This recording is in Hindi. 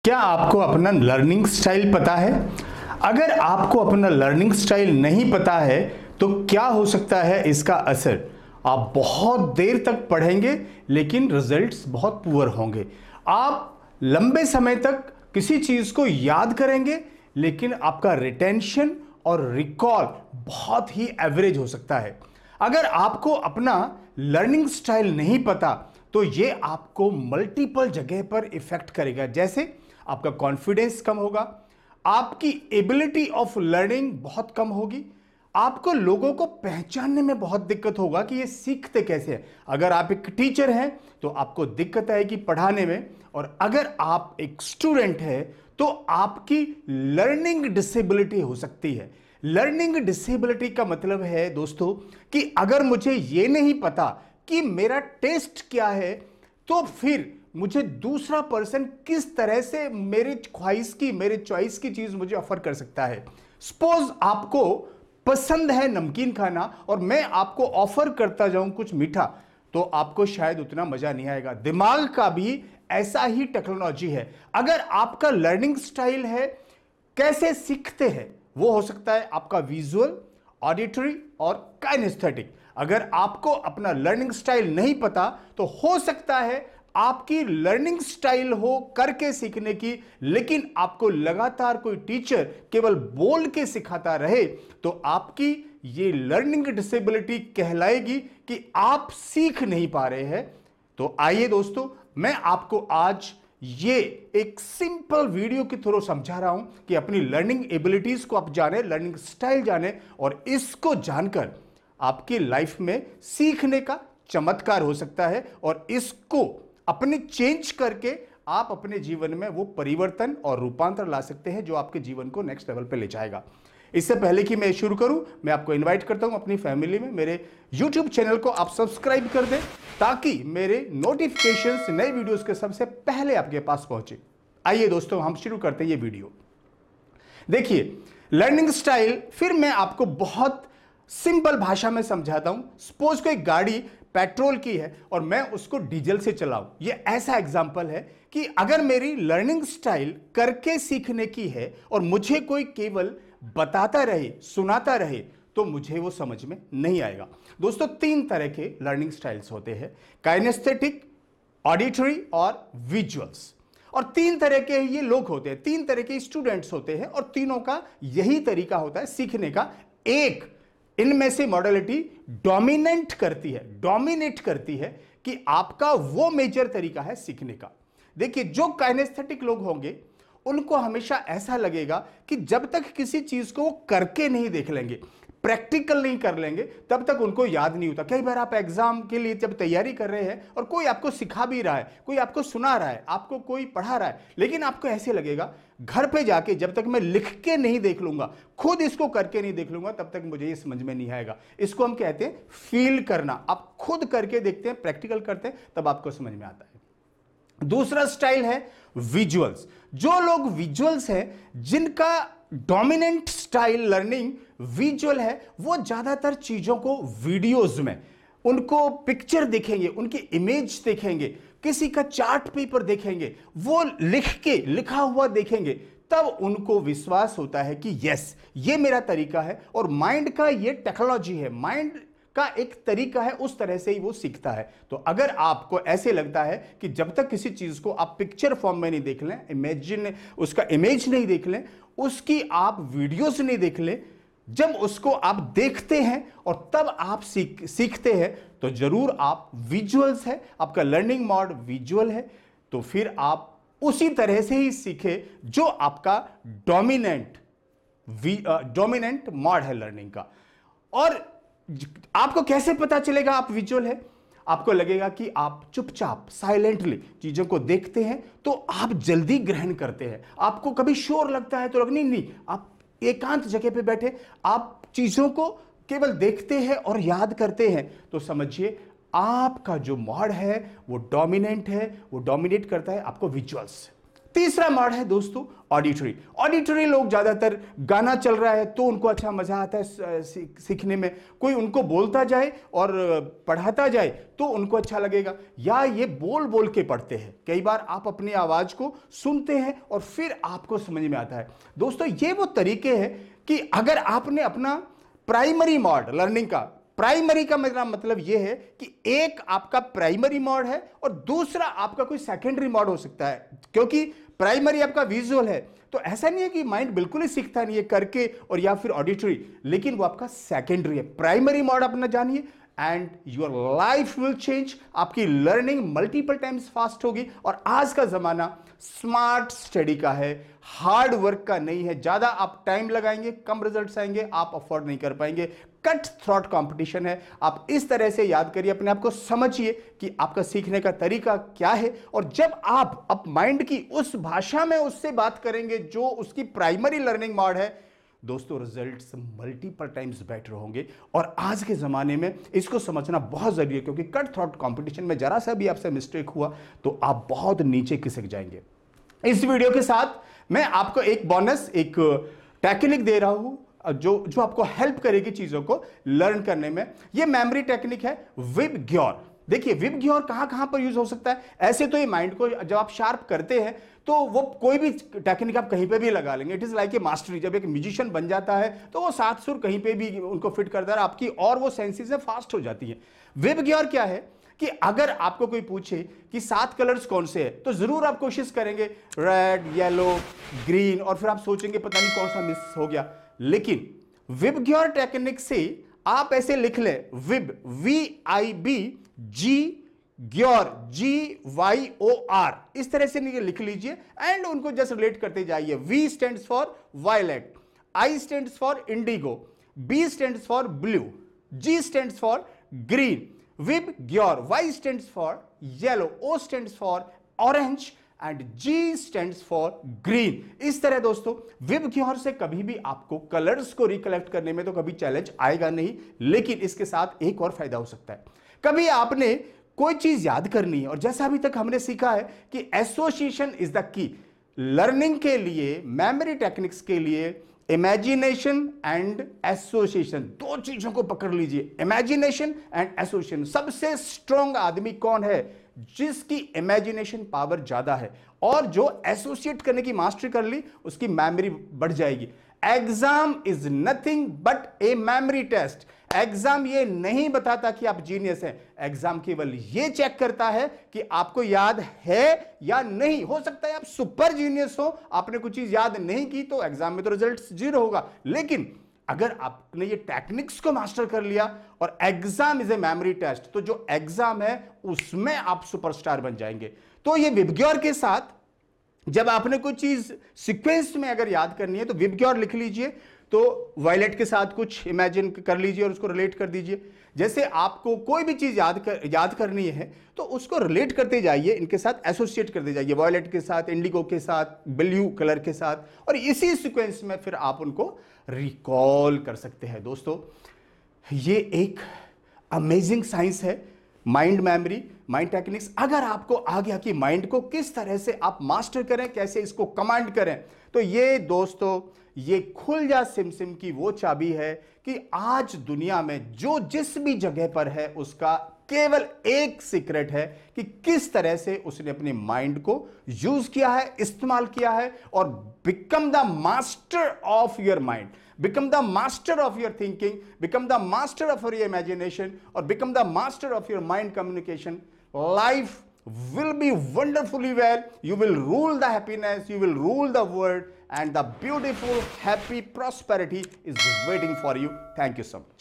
क्या आपको अपना लर्निंग स्टाइल पता है? अगर आपको अपना लर्निंग स्टाइल नहीं पता है तो क्या हो सकता है इसका असर? आप बहुत देर तक पढ़ेंगे लेकिन रिजल्ट्स बहुत पुअर होंगे। आप लंबे समय तक किसी चीज को याद करेंगे लेकिन आपका रिटेंशन और रिकॉल बहुत ही एवरेज हो सकता है। अगर आपको अपना लर्निंग स्टाइल नहीं पता तो ये आपको मल्टीपल जगह पर इफेक्ट करेगा। जैसे आपका कॉन्फिडेंस कम होगा, आपकी एबिलिटी ऑफ लर्निंग बहुत कम होगी, आपको लोगों को पहचानने में बहुत दिक्कत होगा कि ये सीखते कैसे हैं। अगर आप एक टीचर हैं तो आपको दिक्कत आएगी पढ़ाने में, और अगर आप एक स्टूडेंट हैं तो आपकी लर्निंग डिसेबिलिटी हो सकती है। लर्निंग डिसेबिलिटी का मतलब है दोस्तों कि अगर मुझे ये नहीं पता कि मेरा टेस्ट क्या है तो फिर मुझे दूसरा पर्सन किस तरह से मेरे ख्वाहिश की, मेरे चॉइस की चीज मुझे ऑफर कर सकता है। सपोज आपको पसंद है नमकीन खाना और मैं आपको ऑफर करता जाऊं कुछ मीठा, तो आपको शायद उतना मजा नहीं आएगा। दिमाग का भी ऐसा ही टेक्नोलॉजी है। अगर आपका लर्निंग स्टाइल है कैसे सीखते हैं, वो हो सकता है आपका विजुअल, ऑडिटरी और काइनेस्थेटिक। अगर आपको अपना लर्निंग स्टाइल नहीं पता तो हो सकता है आपकी लर्निंग स्टाइल हो करके सीखने की, लेकिन आपको लगातार कोई टीचर केवल बोल के सिखाता रहे तो आपकी ये लर्निंग डिसेबिलिटी कहलाएगी कि आप सीख नहीं पा रहे हैं। तो आइए दोस्तों, मैं आपको आज ये एक सिंपल वीडियो के थ्रू समझा रहा हूं कि अपनी लर्निंग एबिलिटीज को आप जाने, लर्निंग स्टाइल जाने, और इसको जानकर आपकी लाइफ में सीखने का चमत्कार हो सकता है, और इसको अपने चेंज करके आप अपने जीवन में वो परिवर्तन और रूपांतर ला सकते हैं जो आपके जीवन को नेक्स्ट लेवल पे ले जाएगा। इससे पहले कि मैं शुरू करूं, मैं आपको इनवाइट करता हूं अपनी फैमिली में। मेरे YouTube चैनल को आप सब्सक्राइब कर दें ताकि मेरे नोटिफिकेशंस नए वीडियोस के सबसे पहले आपके पास पहुंचे। आइए दोस्तों, हम शुरू करते हैं ये वीडियो। देखिए, लर्निंग स्टाइल फिर मैं आपको बहुत सिंपल भाषा में समझाता हूं। सपोज कोई गाड़ी पेट्रोल की है और मैं उसको डीजल से चलाऊं, ये ऐसा एग्जांपल है कि अगर मेरी लर्निंग स्टाइल करके सीखने की है और मुझे कोई केवल बताता रहे, सुनाता रहे, तो मुझे वो समझ में नहीं आएगा। दोस्तों, तीन तरह के लर्निंग स्टाइल्स होते हैं, काइनेस्थेटिक, ऑडिटरी और विजुअल्स। और तीन तरह के ये लोग होते हैं, तीन तरह के स्टूडेंट्स होते हैं, और तीनों का यही तरीका होता है सीखने का। एक इनमें से मॉडलिटी डोमिनेट करती है कि आपका वो मेजर तरीका है सीखने का। देखिए, जो काइनेस्थेटिक लोग होंगे उनको हमेशा ऐसा लगेगा कि जब तक किसी चीज को वो करके नहीं देख लेंगे, प्रैक्टिकल नहीं कर लेंगे, तब तक उनको याद नहीं होता। कई बार आप एग्जाम के लिए जब तैयारी कर रहे हैं और कोई आपको सिखा भी रहा है, कोई आपको सुना रहा है, आपको कोई पढ़ा रहा है, लेकिन आपको ऐसे लगेगा घर पे जाके जब तक मैं लिख के नहीं देख लूंगा, खुद इसको करके नहीं देख लूंगा, तब तक मुझे ये समझ में नहीं आएगा। इसको हम कहते हैं फील करना। आप खुद करके देखते हैं, प्रैक्टिकल करते हैं, तब आपको समझ में आता है। दूसरा स्टाइल है विजुअल्स। जो लोग विजुअल्स हैं, जिनका डोमिनेंट स्टाइल लर्निंग विजुअल है, वो ज्यादातर चीजों को वीडियोस में, उनको पिक्चर देखेंगे, उनकी इमेज देखेंगे, किसी का चार्ट पेपर देखेंगे, वो लिखा हुआ देखेंगे, तब उनको विश्वास होता है कि यस, ये मेरा तरीका है। और माइंड का ये टेक्नोलॉजी है, माइंड का एक तरीका है, उस तरह से ही वो सीखता है। तो अगर आपको ऐसे लगता है कि जब तक किसी चीज को आप पिक्चर फॉर्म में नहीं देख लें, उसका इमेज नहीं देख लें, उसकी आप वीडियोस नहीं देख लें, जब उसको आप देखते हैं और तब आप सीखते हैं, तो जरूर आप विजुअल्स है, आपका लर्निंग मोड विजुअल है, तो फिर आप उसी तरह से ही सीखे जो आपका डोमिनेंट मोड है लर्निंग का। और आपको कैसे पता चलेगा आप विजुअल है? आपको लगेगा कि आप चुपचाप साइलेंटली चीजों को देखते हैं तो आप जल्दी ग्रहण करते हैं। आपको कभी शोर लगता है तो नहीं, आप एकांत जगह पे बैठे आप चीजों को केवल देखते हैं और याद करते हैं, तो समझिए आपका जो मोड है वो डोमिनेंट है, वो डोमिनेट करता है आपको विजुअल्स। तीसरा मोड है दोस्तों ऑडिटरी। ऑडिटरी लोग ज्यादातर गाना चल रहा है तो उनको अच्छा मजा आता है सीखने में, कोई उनको बोलता जाए और पढ़ाता जाए तो उनको अच्छा लगेगा, या ये बोल बोल के पढ़ते हैं। कई बार आप अपनी आवाज को सुनते हैं और फिर आपको समझ में आता है। दोस्तों ये वो तरीके हैं कि अगर आपने अपना प्राइमरी मोड लर्निंग का, प्राइमरी का मेरा मतलब यह है कि एक आपका प्राइमरी मोड है और दूसरा आपका कोई सेकेंडरी मोड हो सकता है, क्योंकि प्राइमरी आपका विजुअल है तो ऐसा नहीं है कि माइंड बिल्कुल ही सीखता नहीं है करके, और या फिर ऑडिटरी, लेकिन वो आपका सेकेंडरी है। प्राइमरी मोड अपना जानिए and your life will change. आपकी लर्निंग मल्टीपल टाइम्स फास्ट होगी। और आज का जमाना स्मार्ट स्टडी का है, हार्ड वर्क का नहीं है। ज्यादा आप टाइम लगाएंगे कम रिजल्ट्स आएंगे, आप अफोर्ड नहीं कर पाएंगे। कट थ्रोट कंपटीशन है। आप इस तरह से याद करिए, अपने आप को समझिए कि आपका सीखने का तरीका क्या है, और जब आप माइंड की उस भाषा में उससे बात करेंगे जो उसकी प्राइमरी लर्निंग मोड है, दोस्तों रिजल्ट्स मल्टीपल टाइम्स बेटर होंगे। और आज के जमाने में इसको समझना बहुत जरूरी है, क्योंकि कट थ्रोट कंपटीशन में जरा सा भी आपसे मिस्टेक हुआ तो आप बहुत नीचे खिसक जाएंगे। इस वीडियो के साथ मैं आपको एक बोनस, एक टेक्निक दे रहा हूं जो आपको हेल्प करेगी चीजों को लर्न करने में। यह मेमोरी टेक्निक है विबग्योर। देखिए विबग्योर कहां कहां पर यूज हो सकता है। ऐसे तो ये माइंड को जब आप शार्प करते हैं तो वो कोई भी टेक्निक आप कहीं पे भी लगा लेंगे। It is like a mastery. जब एक म्यूजिशियन बन जाता है तो वो सात सुर कहीं पे भी उनको फिट करता है आपकी, और वो सेंसेस फास्ट हो जाती है। विबग्योर क्या है कि अगर आपको कोई पूछे कि 7 कलर्स कौन से हैं, तो जरूर आप कोशिश करेंगे रेड, येलो, ग्रीन, और फिर आप सोचेंगे पता नहीं कौन सा मिस हो गया। लेकिन विबग्योर टेक्निक से आप ऐसे लिख लें, विब VIB G ग्योर GYOR, इस तरह से लिख लीजिए एंड उनको जस्ट रिलेट करते जाइए। V stands for violet, I stands for indigo, B stands for blue, G stands for green. VIBGYOR, Y stands for yellow, O stands for orange and G stands for green. इस तरह दोस्तों विबग्योर से कभी भी आपको कलर्स को रिकलेक्ट करने में तो कभी चैलेंज आएगा नहीं, लेकिन इसके साथ एक और फायदा हो सकता है। कभी आपने कोई चीज याद करनी है, और जैसा अभी तक हमने सीखा है कि association is the key learning के लिए, मेमोरी टेक्निक्स के लिए इमेजिनेशन एंड एसोसिएशन, दो चीजों को पकड़ लीजिए, इमेजिनेशन एंड एसोसिएशन। सबसे स्ट्रॉन्ग आदमी कौन है? जिसकी इमेजिनेशन पावर ज्यादा है और जो एसोसिएट करने की मास्टरी कर ली, उसकी मेमोरी बढ़ जाएगी। Exam is nothing but a memory test. Exam ये नहीं बताता कि आप जीनियस हैं, एग्जाम केवल ये चेक करता है कि आपको याद है या नहीं। हो सकता है आप सुपर जीनियस हो, आपने कुछ चीज याद नहीं की तो एग्जाम में तो रिजल्ट 0 होगा, लेकिन अगर आपने ये टेक्निक्स को मास्टर कर लिया और exam is a memory test, तो जो एग्जाम है उसमें आप सुपरस्टार बन जाएंगे। तो ये विबग्योर के साथ जब आपने कोई चीज सीक्वेंस में अगर याद करनी है तो विबग्योर लिख लीजिए, तो वायलेट के साथ कुछ इमेजिन कर लीजिए और उसको रिलेट कर दीजिए। जैसे आपको कोई भी चीज याद करनी है तो उसको रिलेट करते जाइए, इनके साथ एसोसिएट करते जाइए, वायलेट के साथ, इंडिगो के साथ, ब्लू कलर के साथ, और इसी सीक्वेंस में फिर आप उनको रिकॉल कर सकते हैं। दोस्तों ये एक अमेजिंग साइंस है, माइंड मेमोरी, माइंड टेक्निक्स। अगर आपको आ गया कि माइंड को किस तरह से आप मास्टर करें, कैसे इसको कमांड करें, तो ये दोस्तों ये खुल जा सिम की वो चाबी है कि आज दुनिया में जो जिस भी जगह पर है उसका केवल एक सीक्रेट है कि किस तरह से उसने अपने माइंड को यूज किया है, इस्तेमाल किया है, और become the master of your mind, become the master of your thinking, become the master of your imagination, or become the master of your mind communication. Life will be wonderfully well. You will rule the happiness, you will rule the world, and the beautiful, happy prosperity is waiting for you. Thank you so much.